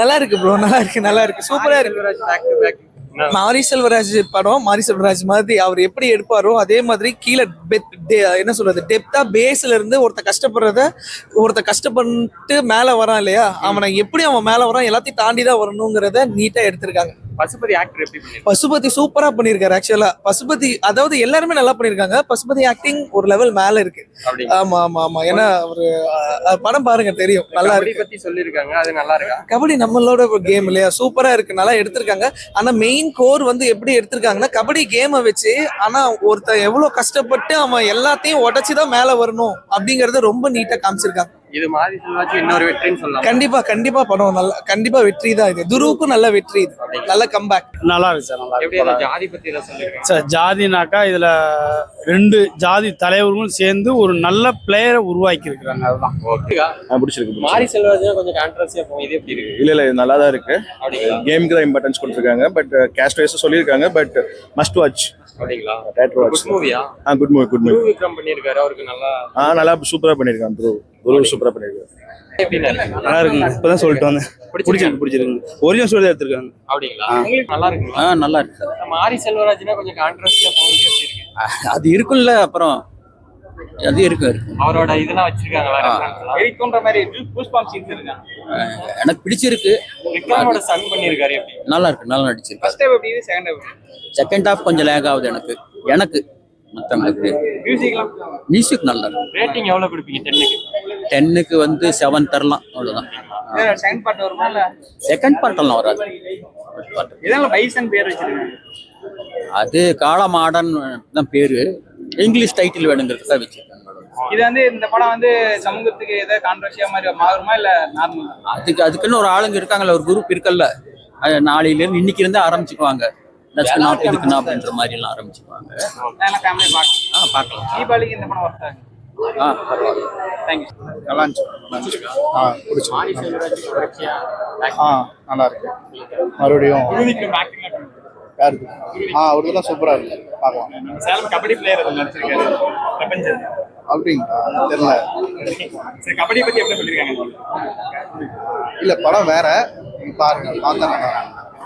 நல்லா இருக்கு ப்ரோ, நல்லா இருக்கு சூப்பரா இருக்கு. மாரி செல்வராஜ் படம், மாரி செல்வராஜ் மாதிரி அவர் எப்படி எடுப்பாரோ அதே மாதிரி கீழே என்ன சொல்றது, டெப்தா பேஸ்ல இருந்து ஒருத்த கஷ்டப்பட்டு மேல வரான் இல்லையா, அவன் மேல வரான் எல்லாத்தையும் தாண்டி தான் வரணுங்கிறத நீட்டா எடுத்திருக்காங்க. பசுபதி ஆக்டர் எப்படி பண்ணிருக்காரு? பசுபதி சூப்பரா பண்ணிருக்காரு. ஆக்சுவலா பசுபதி அதாவது எல்லாருமே நல்லா பண்ணிருக்காங்க. பசுபதி ஆக்டிங் ஒரு லெவல் மேல இருக்கு. ஆமா ஆமா ஆமா. ஏன்னா ஒரு படம் பாருங்க தெரியும், நல்லா இருக்கு. பத்தி சொல்லிருக்காங்க, அது நல்லா இருக்கா? கபடி நம்மளோட கேம் இல்லையா, சூப்பரா இருக்கு, நல்லா எடுத்திருக்காங்க. ஆனா மெயின் கோர் வந்து எப்படி எடுத்திருக்காங்கன்னா, கபடி கேமை வச்சு ஆனா ஒருத்தன் எவ்வளவு கஷ்டப்பட்டு அவன் எல்லாத்தையும் உடைச்சுதான் மேல வரணும் அப்படிங்கறத ரொம்ப நீட்டா காமிச்சிருக்காங்க. இது மாரி செல்வராஜ் இன்னொரு வெற்றின்னு சொல்லலாம். கண்டிப்பா கண்டிப்பா படம் நல்லா, கண்டிப்பா வெற்றி தான் இது. துருவுக்கும் நல்ல வெற்றி, இது நல்ல கம்பேக். நல்லா இருக்கு சார். நல்லா எப்படி ஜாதி பத்தி எல்லாம் சொல்லுங்க சார். ஜாதினாக்கா இதுல 2 ஜாதி தலைவர்களும் சேர்ந்து ஒரு நல்ல பிளேயரை உருவாக்கி இருக்கிறாங்க. அதுதான் பிடிச்சிருக்கு. மாரி செல்வராஜ் கொஞ்சம் கான்ட்ரவர்சியா போகும், இது எப்படி இருக்கு? இல்ல இது நல்லா தான் இருக்கு. கேமுக்கு தான் இம்பார்ட்டன்ஸ் கொடுத்துருக்காங்க. பட் கேஸ்ட் வைஸ் சொல்லியிருக்காங்க. But must watch. அப்படிங்களா? குட் மூவியா? Good movie. விக்ரம் பண்ணிருக்காரு, அவருக்கு நல்லா நல்லா சூப்பரா பண்ணிருக்காங்க. ப்ரோ சூப்பரா பண்ணிருக்காரு. நல்லா இருக்குங்க. இப்பதான் சொல்லிட்டு வந்தேன். பிடிச்சிருக்கு. ஒரிஜினல் ஸ்டோரி எடுத்திருக்காங்க. அப்படிங்களா? உங்களுக்கு நல்லா இருக்குங்களா? நல்லா இருக்கு சார். மாரி செல்வராஜ்னா கொஞ்சம் கான்ட்ரவர்சியா போகும், எப்படி இருக்கு? அது இருக்குல்ல, அப்புறம் அது இருக்கு. அவரோட இதெல்லாம் வச்சிருக்காங்களா? எரிக்கோன்ற மாதிரி பூஸ்பாம் சீன்ஸ் இருக்காங்க. எனக்கு பிடிச்சிருக்கு. விக்ரமோட சன் பண்ணிருக்காரு, எப்படி? நல்லா இருக்கு, நல்லா நடிச்சிருக்கு. ஃபர்ஸ்ட் டைம் எப்படி, செகண்ட் டைம்? செகண்ட் ஹாஃப் கொஞ்சம் லேக் ஆகுது எனக்கு மற்றவங்களுக்கு. மியூசிக் நல்லா இருக்கு. ரேட்டிங் எவ்வளவு கொடுப்பீங்க 10க்கு? 10க்கு வந்து 7 தரலாம், அவ்வளவுதான். செகண்ட் பார்ட் வருமா? இல்ல செகண்ட் பார்ட் எல்லாம் வராது. இதெல்லாம் பைசன் பேர் வச்சிருக்காங்க. அது காலமாடன் தான் பேரு. இங்கிலீஷ் டைட்டில் வேணுங்கிறது தான் வச்சிருக்காங்க. இது வந்து இந்த படம் வந்து சமூகத்துக்கு ஏதாவது கான்ட்ரவர்சியா மாதிரி மாறுமா இல்ல நார்மல்? அதுக்குன்னு ஒரு ஆளுங்க இருக்காங்கல்ல, ஒரு குரூப் இருக்குல்ல, நாளையில இருந்து இன்னைக்கு இருந்து ஆரம்பிச்சுக்குவாங்க. இதுக்குன்னா அப்படின்ற மாதிரி எல்லாம் ஆரம்பிச்சுக்குவாங்க. பார்க்கலாம். தீபாவளிக்கு இந்த படம் வர்த்தாங்க. பரவாயில்ல. தேங்க்யூ. நல்லா இருந்துச்சு. நல்லா இருக்கு. மறுபடியும் யாருக்கு? அவருக்குதான் சூப்பரா இருக்கு, பார்க்கலாம். சேலம் கபடி பிளேயர் நடிச்சிருக்காரு, பிரபஞ்சன். அப்படிங்களா? தெரியல. சரி, கபடி பத்தி எப்படி சொல்லிருக்காங்க? இல்ல படம் வேற, பாருங்க, பார்த்தா நல்லா.